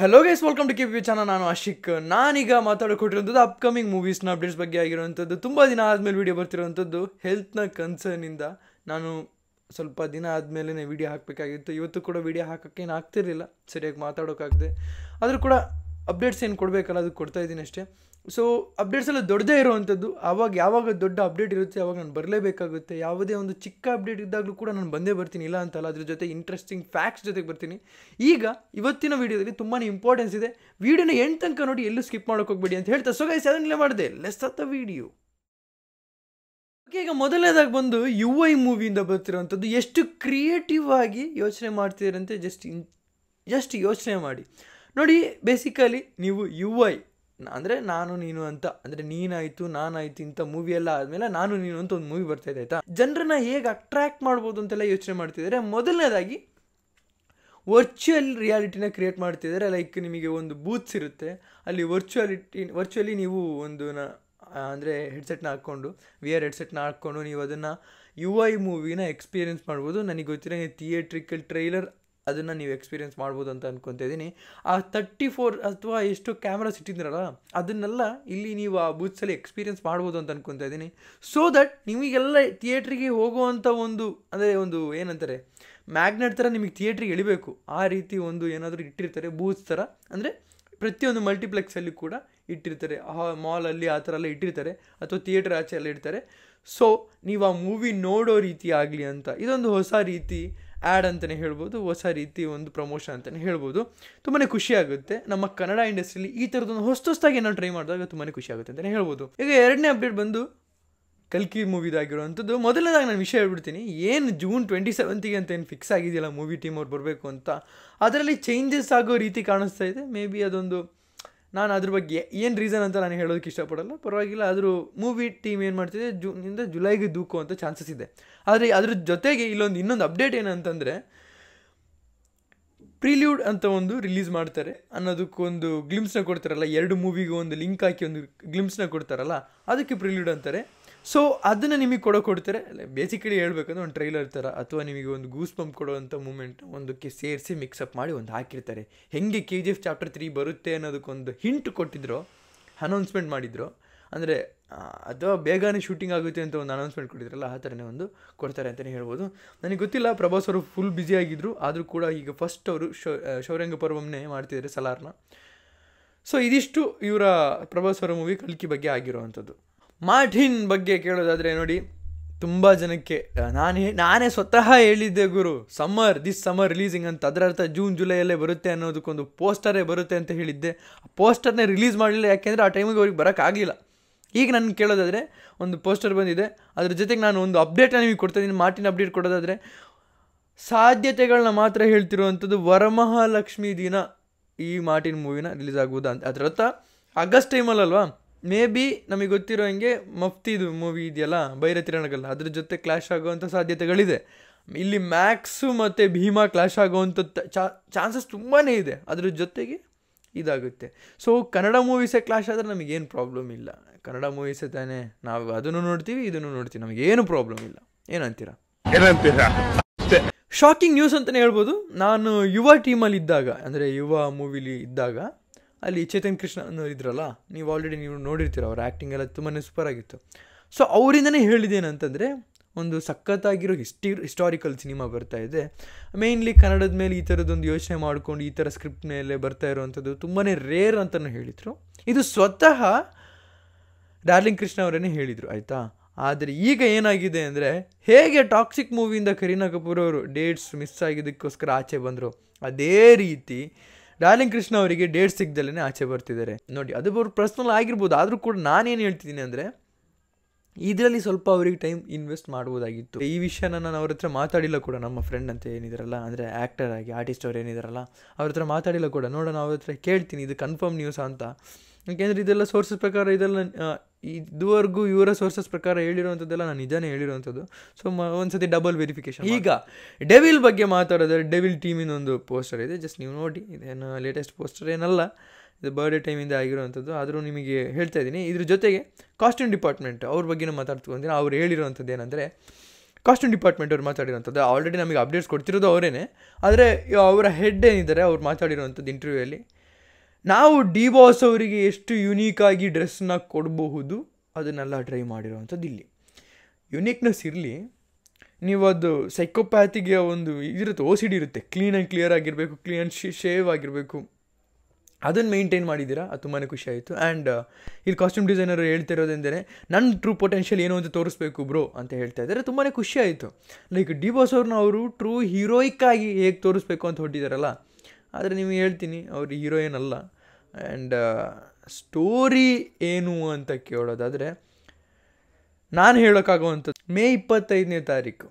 Hello guys, welcome to KPP channel. ನಾನು ಆಶಿಕ್. ನಾನೀಗ ಮಾತಾಡೋಕೊಟ್ಟಿರೋಂಥದ್ದು upcoming ಮೂವೀಸ್ನ updates ಬಗ್ಗೆ ಆಗಿರುವಂಥದ್ದು. ತುಂಬ ದಿನ ಆದಮೇಲೆ ವೀಡಿಯೋ ಬರ್ತಿರೋವಂಥದ್ದು ಹೆಲ್ತ್ನ ಕನ್ಸರ್ನಿಂದ. ನಾನು ಸ್ವಲ್ಪ ದಿನ ಆದಮೇಲೆ ವೀಡಿಯೋ ಹಾಕಬೇಕಾಗಿತ್ತು. ಇವತ್ತು ಕೂಡ ವೀಡಿಯೋ ಹಾಕೋಕ್ಕೇನು ಆಗ್ತಿರಲಿಲ್ಲ, ಸರಿಯಾಗಿ ಮಾತಾಡೋಕ್ಕಾಗದೆ. ಆದರೂ ಕೂಡ ಅಪ್ಡೇಟ್ಸ್ ಏನು ಕೊಡಬೇಕಲ್ಲ, ಅದು ಕೊಡ್ತಾಯಿದ್ದೀನಿ ಅಷ್ಟೇ. ಸೊ ಅಪ್ಡೇಟ್ಸ್ ಎಲ್ಲ ದೊಡ್ಡದೇ ಇರುವಂಥದ್ದು. ಯಾವಾಗ ದೊಡ್ಡ ಅಪ್ಡೇಟ್ ಇರುತ್ತೆ ಆವಾಗ ನಾನು ಬರಲೇಬೇಕಾಗುತ್ತೆ. ಯಾವುದೇ ಒಂದು ಚಿಕ್ಕ ಅಪ್ಡೇಟ್ ಇದ್ದಾಗಲೂ ಕೂಡ ನಾನು ಬಂದೇ ಬರ್ತೀನಿ, ಇಲ್ಲ ಅಂತಲ್ಲ. ಅದ್ರ ಜೊತೆ ಇಂಟ್ರೆಸ್ಟಿಂಗ್ ಫ್ಯಾಕ್ಟ್ಸ್ ಜೊತೆಗೆ ಬರ್ತೀನಿ. ಈಗ ಇವತ್ತಿನ ವೀಡಿಯೋದಲ್ಲಿ ತುಂಬಾ ಇಂಪಾರ್ಟೆನ್ಸ್ ಇದೆ. ವೀಡಿಯೋನ ಎಂಡ್ ತನಕ ನೋಡಿ, ಎಲ್ಲೂ ಸ್ಕಿಪ್ ಮಾಡೋಕೆ ಹೋಗಬೇಡಿ ಅಂತ ಹೇಳ್ತಾ ಸೊ ಗೈಸ್ ಅದನ್ನೆಲ್ಲ ಮಾಡಿದೆ. Let's start the video. ಈಗ ಮೊದಲನೇದಾಗಿ ಬಂದು UI ಮೂವಿಯಿಂದ ಬರ್ತಿರೋವಂಥದ್ದು. ಎಷ್ಟು ಕ್ರಿಯೇಟಿವ್ ಆಗಿ ಯೋಚನೆ ಮಾಡ್ತಿದ್ದೀರಂತೆ ಜಸ್ಟ್ ಯೋಚನೆ ಮಾಡಿ ನೋಡಿ. ಬೇಸಿಕಲಿ ನೀವು UI ಅಂದರೆ ನಾನು ನೀನು ಅಂತ, ಅಂದರೆ ನೀನಾಯಿತು ನಾನಾಯಿತು ಇಂಥ ಮೂವಿ ಎಲ್ಲ ಆದಮೇಲೆ ನಾನು ನೀನು ಅಂತ ಒಂದು ಮೂವಿ ಬರ್ತಾಯಿದೆ ಆಯಿತಾ. ಜನರನ್ನ ಹೇಗೆ ಅಟ್ರ್ಯಾಕ್ಟ್ ಮಾಡ್ಬೋದು ಅಂತೆಲ್ಲ ಯೋಚನೆ ಮಾಡ್ತಿದ್ದಾರೆ. ಮೊದಲನೇದಾಗಿ ವರ್ಚುವಲ್ ರಿಯಾಲಿಟಿನ ಕ್ರಿಯೇಟ್ ಮಾಡ್ತಿದ್ದಾರೆ. ಲೈಕ್ ನಿಮಗೆ ಒಂದು ಬೂತ್ಸ್ ಇರುತ್ತೆ, ಅಲ್ಲಿ ವರ್ಚುವಲಿ ನೀವು ಒಂದು ಅಂದರೆ ಹೆಡ್ಸೆಟ್ನ ಹಾಕ್ಕೊಂಡು VR ಹೆಡ್ಸೆಟ್ನ ಹಾಕ್ಕೊಂಡು ನೀವು ಅದನ್ನು UI ಮೂವಿನ ಎಕ್ಸ್ಪೀರಿಯೆನ್ಸ್ ಮಾಡ್ಬೋದು. ನನಗೆ ಗೊತ್ತಿರೋ ಥಿಯೇಟ್ರಿಕಲ್ ಟ್ರೈಲರ್ ಅದನ್ನು ನೀವು ಎಕ್ಸ್ಪೀರಿಯೆನ್ಸ್ ಮಾಡ್ಬೋದು ಅಂತ ಅಂದ್ಕೊತಾ ಇದ್ದೀನಿ. ಆ 34 ಅಥವಾ ಎಷ್ಟು ಕ್ಯಾಮ್ರಾಸ್ ಇಟ್ಟಿದ್ದೀರಲ್ಲ ಅದನ್ನೆಲ್ಲ ಇಲ್ಲಿ ನೀವು ಆ ಬೂತ್ಸಲ್ಲಿ ಎಕ್ಸ್ಪೀರಿಯೆನ್ಸ್ ಮಾಡ್ಬೋದು ಅಂತ ಅಂದ್ಕೊತಾ ಇದ್ದೀನಿ. ಸೊ ದಟ್ ನಿಮಗೆಲ್ಲ ಥಿಯೇಟ್ರಿಗೆ ಹೋಗುವಂಥ ಒಂದು ಅಂದರೆ ಒಂದು ಏನಂತಾರೆ ಮ್ಯಾಗ್ನೆಟ್ ಥರ ನಿಮಗೆ ಥಿಯೇಟ್ರಿಗೆ ಎಳಿಬೇಕು, ಆ ರೀತಿ ಒಂದು ಏನಾದರೂ ಇಟ್ಟಿರ್ತಾರೆ ಬೂತ್ಸ್ ಥರ. ಅಂದರೆ ಪ್ರತಿಯೊಂದು ಮಲ್ಟಿಪ್ಲೆಕ್ಸಲ್ಲಿ ಕೂಡ ಇಟ್ಟಿರ್ತಾರೆ, ಮಾಲಲ್ಲಿ ಆ ಥರ ಎಲ್ಲ ಇಟ್ಟಿರ್ತಾರೆ, ಅಥವಾ ಥಿಯೇಟರ್ ಆಚೆ ಎಲ್ಲ ಇಡ್ತಾರೆ. ಸೊ ನೀವು ಆ ಮೂವಿ ನೋಡೋ ರೀತಿ ಆಗಲಿ ಅಂತ ಇದೊಂದು ಹೊಸ ರೀತಿ ಆ್ಯಡ್ ಅಂತಲೇ ಹೇಳ್ಬೋದು, ಹೊಸ ರೀತಿ ಒಂದು ಪ್ರಮೋಷನ್ ಅಂತಲೇ ಹೇಳ್ಬೋದು. ತುಂಬಾ ಖುಷಿಯಾಗುತ್ತೆ. ನಮ್ಮ ಕನ್ನಡ ಇಂಡಸ್ಟ್ರಿಯಲ್ಲಿ ಈ ಥರದೊಂದು ಹೊಸದಾಗಿ ನಾವು ಟ್ರೈ ಮಾಡಿದಾಗ ತುಂಬಾ ಖುಷಿ ಆಗುತ್ತೆ ಅಂತಲೇ ಹೇಳ್ಬೋದು. ಈಗ ಎರಡನೇ ಅಪ್ಡೇಟ್ ಬಂದು ಕಲ್ಕಿ ಮೂವಿದಾಗಿರುವಂಥದ್ದು. ಮೊದಲನೇದಾಗಿ ನಾನು ವಿಷಯ ಹೇಳ್ಬಿಡ್ತೀನಿ. ಏನು ಜೂನ್ 27ಗೆ ಅಂತ ಏನು ಫಿಕ್ಸ್ ಆಗಿದೆಯಲ್ಲ ಮೂವಿ ಟೀಮ್ ಅವ್ರು ಬರಬೇಕು ಅಂತ, ಅದರಲ್ಲಿ ಚೇಂಜಸ್ ಆಗೋ ರೀತಿ ಕಾಣಿಸ್ತಾ ಇದೆ. ಮೇ ಬಿ ಅದೊಂದು, ನಾನು ಅದ್ರ ಬಗ್ಗೆ ಏನು ರೀಸನ್ ಅಂತ ನಾನು ಹೇಳೋದಕ್ಕೆ ಇಷ್ಟಪಡಲ್ಲ, ಪರವಾಗಿಲ್ಲ. ಆದರೂ ಮೂವಿ ಟೀಮ್ ಏನು ಮಾಡ್ತಿದೆ, ಜೂನಿಂದ ಜುಲೈಗೆ ದೂಕುವಂಥ ಚಾನ್ಸಸ್ ಇದೆ. ಆದರೆ ಅದ್ರ ಜೊತೆಗೆ ಇನ್ನೊಂದು ಅಪ್ಡೇಟ್ ಏನಂತಂದರೆ, ಪ್ರಿಲ್ಯೂಡ್ ಅಂತ ಒಂದು ರಿಲೀಸ್ ಮಾಡ್ತಾರೆ ಅನ್ನೋದಕ್ಕೊಂದು ಗ್ಲಿಮ್ಸ್ನ ಕೊಡ್ತಾರಲ್ಲ, ಎರಡು ಮೂವಿಗೂ ಒಂದು ಲಿಂಕ್ ಹಾಕಿ ಒಂದು ಗ್ಲಿಮ್ಸ್ನ ಕೊಡ್ತಾರಲ್ಲ, ಅದಕ್ಕೆ ಪ್ರಿಲ್ಯೂಡ್ ಅಂತಾರೆ. ಸೊ ಅದನ್ನು ನಿಮಗೆ ಕೊಡ್ತಾರೆ. ಬೇಸಿಕಲಿ ಹೇಳ್ಬೇಕಂದ್ರೆ ಒಂದು ಟ್ರೈಲರ್ ಥರ, ಅಥವಾ ನಿಮಗೆ ಒಂದು ಗೂಸ್ ಬಂಪ್ ಕೊಡುವಂಥ ಮೂಮೆಂಟ್ ಒಂದಕ್ಕೆ ಸೇರಿಸಿ ಮಿಕ್ಸಪ್ ಮಾಡಿ ಒಂದು ಹಾಕಿರ್ತಾರೆ. ಹೆಂಗೆ KGF ಚಾಪ್ಟರ್ 3 ಬರುತ್ತೆ ಅನ್ನೋದಕ್ಕೊಂದು ಹಿಂಟ್ ಕೊಟ್ಟಿದ್ರು, ಅನೌನ್ಸ್ಮೆಂಟ್ ಮಾಡಿದ್ರು. ಅಂದರೆ ಅಥವಾ ಬೇಗನೆ ಶೂಟಿಂಗ್ ಆಗುತ್ತೆ ಅಂತ ಒಂದು ಅನೌನ್ಸ್ಮೆಂಟ್ ಕೊಟ್ಟಿದ್ರಲ್ಲ, ಆ ಥರನೇ ಒಂದು ಕೊಡ್ತಾರೆ ಅಂತಲೇ ಹೇಳ್ಬೋದು. ನನಗೆ ಗೊತ್ತಿಲ್ಲ, ಪ್ರಭಾಸ್ ಅವರು ಫುಲ್ ಬ್ಯುಸಿಯಾಗಿದ್ದರು. ಆದರೂ ಕೂಡ ಈಗ ಫಸ್ಟ್ ಅವರು ಶೌರ್ಯಾಂಗ ಪರ್ವಮ್ನೇ ಮಾಡ್ತಿದ್ದಾರೆ, ಸಲಾರ್ನ. ಸೊ ಇದಿಷ್ಟು ಇವರ ಪ್ರಭಾಸ್ ಅವರ ಮೂವಿ ಕಲ್ಕಿ ಬಗ್ಗೆ ಆಗಿರುವಂಥದ್ದು. ಮಾರ್ಟಿನ್ ಬಗ್ಗೆ ಕೇಳೋದಾದರೆ ನೋಡಿ, ತುಂಬ ಜನಕ್ಕೆ ನಾನೇ ಸ್ವತಃ ಹೇಳಿದ್ದೆ ಗುರು, ದಿಸ್ ಸಮ್ಮರ್ ರಿಲೀಸಿಂಗ್ ಅಂತ. ಅದರ ಅರ್ಥ ಜೂನ್ ಜುಲೈಯಲ್ಲೇ ಬರುತ್ತೆ ಅನ್ನೋದಕ್ಕೊಂದು ಪೋಸ್ಟರೇ ಬರುತ್ತೆ ಅಂತ ಹೇಳಿದ್ದೆ. ಆ ಪೋಸ್ಟರ್ನೇ ರಿಲೀಸ್ ಮಾಡಲಿಲ್ಲ, ಯಾಕೆಂದರೆ ಆ ಟೈಮಿಗೆ ಅವ್ರಿಗೆ ಬರೋಕ್ಕಾಗಲಿಲ್ಲ. ಈಗ ನಾನು ಕೇಳೋದಾದರೆ ಒಂದು ಪೋಸ್ಟರ್ ಬಂದಿದೆ, ಅದ್ರ ಜೊತೆಗೆ ನಾನು ಒಂದು ಅಪ್ಡೇಟ್ನ ನಿಮಗೆ ಕೊಡ್ತಾಯಿದ್ದೀನಿ. ಮಾರ್ಟಿನ್ ಅಪ್ಡೇಟ್ ಕೊಡೋದಾದರೆ ಸಾಧ್ಯತೆಗಳನ್ನ ಮಾತ್ರ ಹೇಳ್ತಿರುವಂಥದ್ದು. ವರಮಹಾಲಕ್ಷ್ಮಿ ದಿನ ಈ ಮಾರ್ಟಿನ್ ಮೂವಿನ ರಿಲೀಸ್ ಆಗ್ಬೋದು ಅಂತ. ಅದರ ಅರ್ಥ ಆಗಸ್ಟ್ ಟೈಮಲ್ಲಲ್ವಾ, ಮೇ ಬಿ ನಮಗೆ ಗೊತ್ತಿರೋ ಹಂಗೆ ಮಫ್ತಿದು ಮೂವಿ ಇದೆಯಲ್ಲ, ಬೈರತಿರಣಗಲ್ಲ, ಅದ್ರ ಜೊತೆ ಕ್ಲಾಶ್ ಆಗುವಂಥ ಸಾಧ್ಯತೆಗಳಿದೆ. ಇಲ್ಲಿ ಮ್ಯಾಕ್ಸು ಮತ್ತು ಭೀಮಾ ಕ್ಲಾಶ್ ಆಗುವಂಥ ಚಾನ್ಸಸ್ ತುಂಬಾ ಇದೆ. ಅದ್ರ ಜೊತೆಗೆ ಇದಾಗುತ್ತೆ. ಸೊ ಕನ್ನಡ ಮೂವೀಸೇ ಕ್ಲಾಶ್ ಆದರೆ ನಮಗೇನು ಪ್ರಾಬ್ಲಮ್ ಇಲ್ಲ. ಕನ್ನಡ ಮೂವೀಸೇ ತಾನೇ, ನಾವು ಅದನ್ನು ನೋಡ್ತೀವಿ ಇದನ್ನು ನೋಡ್ತೀವಿ, ನಮಗೇನು ಪ್ರಾಬ್ಲಮ್ ಇಲ್ಲ. ಏನಂತೀರಾ? ಶಾಕಿಂಗ್ ನ್ಯೂಸ್ ಅಂತಲೇ ಹೇಳ್ಬೋದು. ನಾನು ಯುವ ಟೀಮಲ್ಲಿ ಇದ್ದಾಗ, ಅಂದರೆ ಯುವ ಮೂವಿಲಿ ಇದ್ದಾಗ, ಅಲ್ಲಿ ಚೇತನ್ ಕೃಷ್ಣ ಅನ್ನೋರು ಇದ್ರಲ್ಲ, ನೀವು ಆಲ್ರೆಡಿ ನೋಡಿರ್ತೀರ, ಅವ್ರ ಆ್ಯಕ್ಟಿಂಗ್ ಎಲ್ಲ ತುಂಬಾ ಸೂಪರಾಗಿತ್ತು. ಸೊ ಅವರಿಂದನೇ ಹೇಳಿದ್ದೇನಂತಂದರೆ, ಒಂದು ಸಖತ್ತಾಗಿರೋ ಹಿಸ್ಟಾರಿಕಲ್ ಸಿನಿಮಾ ಬರ್ತಾ ಇದೆ. ಮೇಯ್ನ್ಲಿ ಕನ್ನಡದ ಮೇಲೆ ಈ ಥರದೊಂದು ಯೋಚನೆ ಮಾಡ್ಕೊಂಡು ಈ ಥರ ಸ್ಕ್ರಿಪ್ಟ್ ಮೇಲೆ ಬರ್ತಾ ಇರೋವಂಥದ್ದು ತುಂಬಾ ರೇರ್ ಅಂತಲೂ ಹೇಳಿದರು. ಇದು ಸ್ವತಃ ಡಾರ್ಲಿಂಗ್ ಕೃಷ್ಣ ಅವರೇ ಹೇಳಿದರು, ಆಯಿತಾ. ಆದರೆ ಈಗ ಏನಾಗಿದೆ ಅಂದರೆ, ಹೇಗೆ ಟಾಕ್ಸಿಕ್ ಮೂವಿಯಿಂದ ಕರೀನಾ ಕಪೂರ್ ಅವರು ಡೇಟ್ಸ್ ಮಿಸ್ ಆಗಿದ್ದಕ್ಕೋಸ್ಕರ ಆಚೆ ಬಂದರು, ಅದೇ ರೀತಿ ಡಾರ್ಲಿಂಗ್ ಕೃಷ್ಣ ಅವರಿಗೆ ಡೇಟ್ ಸಿಗ್ದಲ್ಲೇ ಆಚೆ ಬರ್ತಿದ್ದಾರೆ ನೋಡಿ. ಅದು ಅವ್ರ ಪರ್ಸ್ನಲ್ ಆಗಿರ್ಬೋದು. ಆದರೂ ಕೂಡ ನಾನೇನು ಹೇಳ್ತಿದ್ದೀನಿ ಅಂದರೆ, ಇದರಲ್ಲಿ ಸ್ವಲ್ಪ ಅವರಿಗೆ ಟೈಮ್ ಇನ್ವೆಸ್ಟ್ ಮಾಡ್ಬೋದಾಗಿತ್ತು. ಈ ವಿಷಯನ ನಾನು ಅವ್ರ ಹತ್ರ ಮಾತಾಡಿಲ್ಲ ಕೂಡ. ನಮ್ಮ ಫ್ರೆಂಡ್ ಅಂತ ಏನಿದಾರಲ್ಲ, ಅಂದರೆ ಆ್ಯಕ್ಟರ್ ಆಗಿ ಆರ್ಟಿಸ್ಟ್ ಅವ್ರು ಏನಿದಾರಲ್ಲ, ಅವ್ರ ಹತ್ರ ಮಾತಾಡಿಲ್ಲ ಕೂಡ. ನೋಡೋಣ, ಅವ್ರ ಹತ್ರ ಕೇಳ್ತೀನಿ ಇದು ಕನ್ಫರ್ಮ್ ನ್ಯೂಸ್ ಅಂತ. ಯಾಕೆಂದರೆ ಇದೆಲ್ಲ ಸೋರ್ಸಸ್ ಪ್ರಕಾರ, ಇದೆಲ್ಲ ಇದುವರೆಗೂ ಇವರ ಸೋರ್ಸಸ್ ಪ್ರಕಾರ ಹೇಳಿರೋವಂಥದ್ದೆಲ್ಲ ನಾನು ನಿಜಾನೇ ಹೇಳಿರೋವಂಥದ್ದು. ಸೊ ಒಂದ್ಸತಿ ಡಬಲ್ ವೆರಿಫಿಕೇಶನ್. ಈಗ ಡೆವಿಲ್ ಬಗ್ಗೆ ಮಾತಾಡೋದಾದ್ರೆ, ಡೆವಿಲ್ ಟೀಮಿನ ಒಂದು ಪೋಸ್ಟರ್ ಇದೆ, ಜಸ್ಟ್ ನೀವು ನೋಡಿ. ಇದೇನು ಲೇಟೆಸ್ಟ್ ಪೋಸ್ಟರ್ ಏನಲ್ಲ, ಇದು ಬರ್ಡೇ ಟೈಮಿಂದ ಆಗಿರೋವಂಥದ್ದು. ಆದರೂ ನಿಮಗೆ ಹೇಳ್ತಾ ಇದ್ದೀನಿ. ಇದ್ರ ಜೊತೆಗೆ ಕಾಸ್ಟ್ಯೂಮ್ ಡಿಪಾರ್ಟ್ಮೆಂಟ್ ಅವ್ರ ಬಗ್ಗೆನೂ ಮಾತಾಡ್ತಿದ್ದೀನಿ. ಅವ್ರು ಹೇಳಿರೋವಂಥದ್ದು ಏನಂದರೆ, ಕಾಸ್ಟ್ಯೂಮ್ ಡಿಪಾರ್ಟ್ಮೆಂಟ್ ಅವ್ರು ಮಾತಾಡಿರೋಂಥದ್ದು ಆಲ್ರೆಡಿ ನಮಗೆ ಅಪ್ಡೇಟ್ಸ್ ಕೊಡ್ತಿರೋದು ಅವರೇ. ಆದರೆ ಅವರ ಹೆಡ್ ಏನಿದ್ದಾರೆ ಅವ್ರು ಮಾತಾಡಿರೋವಂಥದ್ದು ಇಂಟರ್ವ್ಯೂಯಲ್ಲಿ ನಾವು ಡಿ ಬಾಸ್ ಅವರಿಗೆ ಎಷ್ಟು ಯುನೀಕಾಗಿ ಡ್ರೆಸ್ನ ಕೊಡಬಹುದು ಅದನ್ನೆಲ್ಲ ಟ್ರೈ ಮಾಡಿರೋವಂಥದ್ದು ಇಲ್ಲಿ. ಯುನೀಕ್ನೆಸ್ ಇರಲಿ, ನೀವು ಅದು ಸೈಕೋಪ್ಯಾತಿಗೆ ಒಂದು ಇದಿರುತ್ತೆ, OCD ಇರುತ್ತೆ, ಕ್ಲೀನ್ ಆ್ಯಂಡ್ ಕ್ಲಿಯರ್ ಆಗಿರಬೇಕು, ಕ್ಲೀನ್ ಆ್ಯಂಡ್ ಶೇವ್ ಆಗಿರಬೇಕು, ಅದನ್ನು ಮೇಂಟೈನ್ ಮಾಡಿದ್ದೀರಾ, ಅದು ತುಂಬಾ ಖುಷಿ ಆಯಿತು. ಆ್ಯಂಡ್ ಇಲ್ಲಿ ಕಾಸ್ಟ್ಯೂಮ್ ಡಿಸೈನರ್ ಹೇಳ್ತಿರೋದೆಂದರೆ ನನ್ನ ಟ್ರೂ ಪೊಟೆನ್ಷಿಯಲ್ ಏನು ಅಂತ ತೋರಿಸ್ಬೇಕು ಬ್ರೋ ಅಂತ ಹೇಳ್ತಾ ಇದ್ದಾರೆ. ತುಂಬಾ ಖುಷಿ ಆಯಿತು. ಲೈಕ್ ಡಿ ಬಾಸ್ ಅವ್ರನ್ನ ಅವರು ಟ್ರೂ ಹೀರೋಯಿಕ್ಕಾಗಿ ಹೇಗೆ ತೋರಿಸ್ಬೇಕು ಅಂತ ಹೊಟ್ಟಿದ್ದಾರಲ್ಲ, ಆದರೆ ನಿಮಗೆ ಹೇಳ್ತೀನಿ ಅವರು ಹೀರೋಯಿನ್ ಅಲ್ಲ. ಆ್ಯಂಡ್ ಸ್ಟೋರಿ ಏನು ಅಂತ ಕೇಳೋದಾದರೆ ನಾನು ಹೇಳೋಕ್ಕಾಗುವಂಥದ್ದು ಮೇ 25ನೇ ತಾರೀಕು,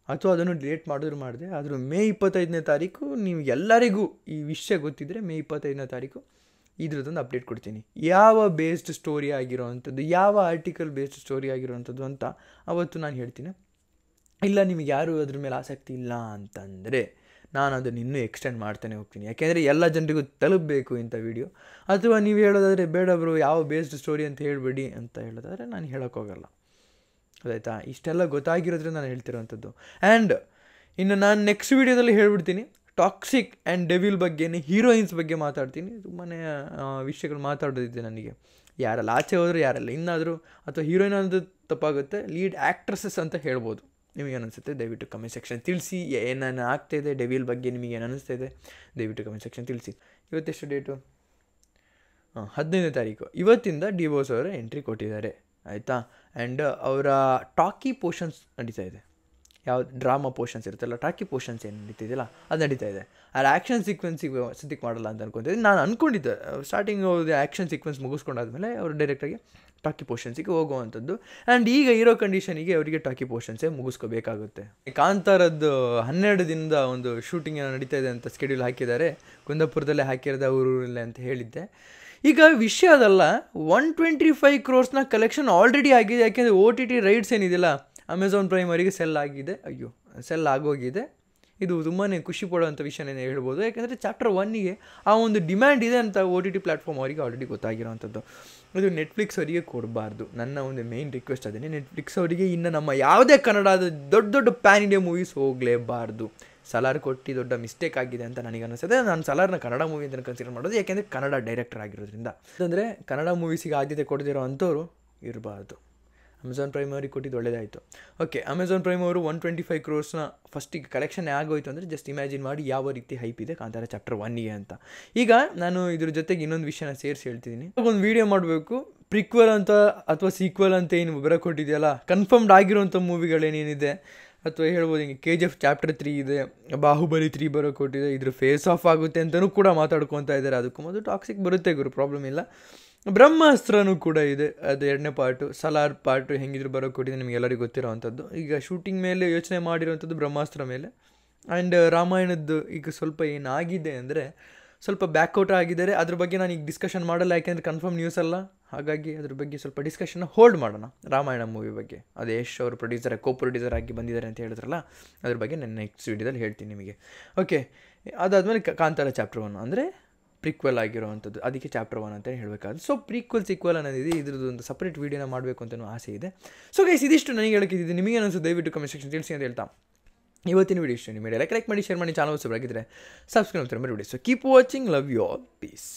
ಅಥವಾ ಅದನ್ನು ಡಿಲೇಟ್ ಮಾಡಿದೆ, ಆದರೂ ಮೇ 25ನೇ ತಾರೀಕು ನೀವು ಎಲ್ಲರಿಗೂ ಈ ವಿಷಯ ಗೊತ್ತಿದ್ದರೆ ಮೇ 25ನೇ ತಾರೀಕು ಇದ್ರದ್ದೊಂದು ಅಪ್ಡೇಟ್ ಕೊಡ್ತೀನಿ. ಯಾವ ಬೇಸ್ಡ್ ಸ್ಟೋರಿ ಆಗಿರೋವಂಥದ್ದು, ಯಾವ ಆರ್ಟಿಕಲ್ ಬೇಸ್ಡ್ ಸ್ಟೋರಿ ಆಗಿರೋವಂಥದ್ದು ಅಂತ ಅವತ್ತು ನಾನು ಹೇಳ್ತೀನಿ. ಇಲ್ಲ ನಿಮಗೆ ಯಾರು ಅದ್ರ ಮೇಲೆ ಆಸಕ್ತಿ ಇಲ್ಲ ಅಂತಂದರೆ ನಾನು ಅದನ್ನು ಇನ್ನೂ ಎಕ್ಸ್ಟೆಂಡ್ ಮಾಡ್ತಾನೆ ಹೋಗ್ತೀನಿ, ಯಾಕೆಂದರೆ ಎಲ್ಲ ಜನರಿಗೂ ತಲುಪಬೇಕು ಇಂಥ ವಿಡಿಯೋ. ಅಥವಾ ನೀವು ಹೇಳೋದಾದರೆ ಬೇಡ ಬ್ರೋ ಯಾವ ಬೇಸ್ಡ್ ಸ್ಟೋರಿ ಅಂತ ಹೇಳಬೇಡಿ ಅಂತ ಹೇಳೋದಾದರೆ ನಾನು ಹೇಳೋಕ್ಕೋಗಲ್ಲ, ಅದಾಯ್ತಾ? ಇಷ್ಟೆಲ್ಲ ಗೊತ್ತಾಗಿರೋದ್ರಿಂದ ನಾನು ಹೇಳ್ತಿರೋವಂಥದ್ದು. ಆ್ಯಂಡ್ ಇನ್ನು ನಾನು ನೆಕ್ಸ್ಟ್ ವೀಡಿಯೋದಲ್ಲಿ ಹೇಳ್ಬಿಡ್ತೀನಿ, ಟಾಕ್ಸಿಕ್ ಆ್ಯಂಡ್ ಡೆವಿಲ್ ಬಗ್ಗೆನೇ, ಹೀರೋಯಿನ್ಸ್ ಬಗ್ಗೆ ಮಾತಾಡ್ತೀನಿ. ತುಂಬಾ ವಿಷಯಗಳು ಮಾತಾಡೋದಿದೆ ನನಗೆ, ಯಾರೆಲ್ಲ ಆಚೆ ಹೋದರೂ ಯಾರೆಲ್ಲ ಇನ್ನಾದರೂ, ಅಥವಾ ಹೀರೋಯಿನ್ ಅನ್ನೋದು ತಪ್ಪಾಗುತ್ತೆ, ಲೀಡ್ ಆ್ಯಕ್ಟ್ರೆಸಸ್ ಅಂತ ಹೇಳ್ಬೋದು. ನಿಮಗೇನು ಅನಿಸುತ್ತೆ ದಯವಿಟ್ಟು ಕಮೆಂಟ್ ಸೆಕ್ಷನ್ ತಿಳಿಸಿ. ಏನೇನು ಆಗ್ತಾಯಿದೆ ಡೆವಿಲ್ ಬಗ್ಗೆ ನಿಮಗೇನು ಅನ್ನಿಸ್ತಾಯಿದೆ ದಯವಿಟ್ಟು ಕಮೆಂಟ್ ಸೆಕ್ಷನ್ ತಿಳಿಸಿ. ಇವತ್ತೆಷ್ಟು ಡೇಟು? 15ನೇ ತಾರೀಕು. ಇವತ್ತಿಂದ ಡಿ ಬಾಸ್ ಅವರ ಎಂಟ್ರಿ ಕೊಟ್ಟಿದ್ದಾರೆ, ಆಯಿತಾ? ಆ್ಯಂಡ್ ಅವರ ಟಾಕಿ ಪೋರ್ಷನ್ಸ್ ನಡೀತಾ ಇದೆ. ಯಾವ ಡ್ರಾಮಾ ಪೋರ್ಷನ್ಸ್ ಇರುತ್ತಲ್ಲ, ಟಾಕಿ ಪೋರ್ಷನ್ಸ್ ಏನು ನಡೀತಿದೆಯಲ್ಲ ಅದು ನಡೀತಾ ಇದೆ. ಅದು ಆ್ಯಕ್ಷನ್ ಸೀಕ್ವೆನ್ಸಿಗೆ ಸದ್ಯಕ್ಕೆ ಮಾಡಲ್ಲ ಅಂತ ಅನ್ಕೊತಿದ್ದೆ. ನಾನು ಅಂದ್ಕೊಂಡಿದ್ದೆ ಸ್ಟಾರ್ಟಿಂಗ್ ಅವ್ರದ್ದು ಆ್ಯಕ್ಷನ್ ಸೀಕ್ವೆನ್ಸ್ ಮುಗಿಸ್ಕೊಂಡಾದ್ಮೇಲೆ ಅವರು ಡೈರೆಕ್ಟಾಗಿ ಟಾಕಿ ಪೋರ್ಷನ್ಸಿಗೆ ಹೋಗುವಂಥದ್ದು. ಆ್ಯಂಡ್ ಈಗ ಇರೋ ಕಂಡೀಷನಿಗೆ ಅವರಿಗೆ ಟಾಕಿ ಪೋರ್ಷನ್ಸೇ ಮುಗಿಸ್ಕೋಬೇಕಾಗುತ್ತೆ. ಕಾಂತಾರದ್ದು 12 ದಿನದ ಒಂದು ಶೂಟಿಂಗ್ ನಡೀತಾ ಇದೆ ಅಂತ ಸ್ಕೆಡ್ಯೂಲ್ ಹಾಕಿದ್ದಾರೆ. ಕುಂದಾಪುರದಲ್ಲೇ ಹಾಕಿರೋದು ಊರಲ್ಲೇ ಅಂತ ಹೇಳಿದ್ದೆ. ಈಗ ವಿಷಯ ಅದಲ್ಲ, 125 crores ಕಲೆಕ್ಷನ್ ಆಲ್ರೆಡಿ ಆಗಿದೆ. ಯಾಕೆಂದರೆ OTT ರೈಟ್ಸ್ ಏನಿದೆಯಲ್ಲ ಅಮೆಝಾನ್ ಪ್ರೈಮ್ ಅವರಿಗೆ ಸೆಲ್ ಆಗಿದೆ, ಸೆಲ್ ಆಗೋಗಿದೆ. ಇದು ತುಂಬಾ ಖುಷಿ ಪಡೋವಂಥ ವಿಷಯನೇ ಹೇಳ್ಬೋದು. ಯಾಕೆಂದರೆ ಚಾಪ್ಟರ್ 1ಗೆ ಆ ಒಂದು ಡಿಮ್ಯಾಂಡ್ ಇದೆ ಅಂತ OTT ಪ್ಲ್ಯಾಟ್ಫಾರ್ಮ್ ಅವರಿಗೆ ಆಲ್ರೆಡಿ ಗೊತ್ತಾಗಿರೋವಂಥದ್ದು. ಅದು ನೆಟ್ಫ್ಲಿಕ್ಸ್ ಅವರಿಗೆ ಕೊಡಬಾರ್ದು. ನನ್ನ ಒಂದು ಮೇಯ್ನ್ ರಿಕ್ವೆಸ್ಟ್ ಅದೇನೆ, ನೆಟ್ಫ್ಲಿಕ್ಸ್ ಅವರಿಗೆ ಇನ್ನು ನಮ್ಮ ಯಾವುದೇ ಕನ್ನಡದ ದೊಡ್ಡ ಪ್ಯಾನ್ ಇಂಡಿಯಾ ಮೂವೀಸ್ ಹೋಗಲೇಬಾರ್ದು. ಸಲಾರ್ ಕೊಟ್ಟು ದೊಡ್ಡ ಮಿಸ್ಟೇಕ್ ಆಗಿದೆ ಅಂತ ನನಗೆ ಅನಿಸುತ್ತೆ. ನಾನು ಸಲಾರ್ನ ಕನ್ನಡ ಮೂವಿ ಅಂತ ಕನ್ಸಿಡರ್ ಮಾಡೋದು, ಯಾಕೆಂದರೆ ಕನ್ನಡ ಡೈರೆಕ್ಟರ್ ಆಗಿರೋದ್ರಿಂದ. ಅಂದರೆ ಕನ್ನಡ ಮೂವೀಸಿಗೆ ಆದ್ಯತೆ ಕೊಡದಿರೋ ಅಂಥವ್ರು ಇರಬಾರ್ದು. ಅಮೆಝಾನ್ ಪ್ರೈಮ್ ಅವ್ರಿಗೆ ಕೊಟ್ಟಿದ್ದು ಒಳ್ಳೆಯದಾಯಿತು. ಓಕೆ, ಅಮೆಝಾನ್ ಪ್ರೈಮ್ ಅವರು 125 crores ಫಸ್ಟಿಗೆ ಕಲೆಕ್ಷನ್ ಆಗೋಯ್ತು ಅಂದರೆ ಜಸ್ಟ್ ಇಮ್ಯಾಜಿನ್ ಮಾಡಿ ಯಾವ ರೀತಿ ಹೈಪ್ ಇದೆ ಕಾಂತಾರ ಚಾಪ್ಟರ್ 1ಗೆ ಅಂತ. ಈಗ ನಾನು ಇದ್ರ ಜೊತೆಗೆ ಇನ್ನೊಂದು ವಿಷಯನ ಸೇರಿಸಿ ಹೇಳ್ತಿದ್ದೀನಿ. ಒಂದು ವೀಡಿಯೋ ಮಾಡಬೇಕು, ಪ್ರಿಕ್ವೆಲ್ ಅಂತ ಅಥವಾ ಸೀಕ್ವೆಲ್ ಅಂತ ಏನು ಬರೋ ಕೊಟ್ಟಿದೆಯಲ್ಲ, ಕನ್ಫರ್ಮ್ಡ್ ಆಗಿರೋಂಥ ಮೂವಿಗಳೇನೇನಿದೆ, ಅಥವಾ ಹೇಳ್ಬೋದು ಹಿಂಗೆ KGF ಚಾಪ್ಟರ್ 3 ಇದೆ, ಬಾಹುಬಲಿ 3 ಬರೋ ಕೊಟ್ಟಿದೆ, ಇದ್ರ ಫೇಸ್ ಆಫ್ ಆಗುತ್ತೆ ಅಂತಲೂ ಕೂಡ ಮಾತಾಡ್ಕೊತಾ ಇದ್ದಾರೆ. ಅದಕ್ಕೂ ಮೊದಲು ಟಾಕ್ಸಿಕ್ ಬರುತ್ತೆ ಗುರು, ಪ್ರಾಬ್ಲಮ್ ಇಲ್ಲ. ಬ್ರಹ್ಮಾಸ್ತ್ರನೂ ಕೂಡ ಇದೆ, ಅದು 2ನೇ ಪಾರ್ಟು. ಸಲಾರ್ ಪಾರ್ಟು ಹೆಂಗಿದ್ರು ಬರೋ ಕೊಟ್ಟಿದೆ, ನಿಮಗೆಲ್ಲರಿಗೂ ಗೊತ್ತಿರೋವಂಥದ್ದು. ಈಗ ಶೂಟಿಂಗ್ ಮೇಲೆ ಯೋಚನೆ ಮಾಡಿರೋವಂಥದ್ದು ಬ್ರಹ್ಮಾಸ್ತ್ರ ಮೇಲೆ. ಆ್ಯಂಡ್ ರಾಮಾಯಣದ್ದು ಈಗ ಸ್ವಲ್ಪ ಏನಾಗಿದೆ ಅಂದರೆ ಸ್ವಲ್ಪ ಬ್ಯಾಕ್ಔಟ್ ಆಗಿದ್ದಾರೆ. ಅದ್ರ ಬಗ್ಗೆ ನಾನು ಈಗ ಡಿಸ್ಕಷನ್ ಮಾಡಲ್ಲ, ಯಾಕೆಂದರೆ ಕನ್ಫರ್ಮ್ ನ್ಯೂಸ್ ಅಲ್ಲ. ಹಾಗಾಗಿ ಅದ್ರ ಬಗ್ಗೆ ಸ್ವಲ್ಪ ಡಿಸ್ಕಷನ್ನ ಹೋಲ್ಡ್ ಮಾಡೋಣ. ರಾಮಾಯಣ ಮೂವಿ ಬಗ್ಗೆ ಅದು ಯಶ್ ಅವರು ಪ್ರೊಡ್ಯೂಸರ್ ಆಗಿ ಬಂದಿದ್ದಾರೆ ಅಂತ ಹೇಳಿದ್ರಲ್ಲ, ಅದ್ರ ಬಗ್ಗೆ ನಾನು ನೆಕ್ಸ್ಟ್ ವೀಡಿಯೋದಲ್ಲಿ ಹೇಳ್ತೀನಿ ನಿಮಗೆ. ಓಕೆ, ಅದಾದಮೇಲೆ ಕಾಂತಾರ ಚಾಪ್ಟರ್ 1 ಅಂದರೆ ಪ್ರಿಕ್ವೆಲ್ ಆಗಿರೋವಂಥದ್ದು, ಅದಕ್ಕೆ ಚಾಪ್ಟರ್ 1 ಅಂತಲೇ ಹೇಳಬೇಕಾದ್ರೆ. ಸೊ ಸೀಕ್ವೆಲ್ ಅನ್ನೋದಿದೆ, ಇದ್ರದ್ದು ಒಂದು ಸಪ್ರೇಟ್ ವೀಡಿಯೋನ ಮಾಡಬೇಕು ಅಂತಲೂ ಆಸೆ ಇದೆ. ಸೊ ಗೈಸ್, ಇದಿಷ್ಟು ನನಗೆ ಹೇಳೋಕ್ಕಿದ್ದು. ನಿಮಗೆ ಅನಿಸು ದಯವಿಟ್ಟು ಕಮೆಂಟ್ ಸೆಕ್ಷನ್ ತಿಳಿಸಿ ಅಂತ ಹೇಳ್ತಾ ಇವತ್ತಿನ ವೀಡಿಯೋ ಇಷ್ಟ. ನಿಮ್ಮ ಲೈಕ್ ಮಾಡಿ, ಶೇರ್ ಮಾಡಿ, ಚಾನಲ್ ಸಬ್ಸ್ಕ್ರೈಬ್ ಆಗಿದ್ದರೆ ಸಬ್ಸ್ಕ್ರೈಬ್ ಮಾಡ್ತಾರೆ. So keep watching, love you all, piece.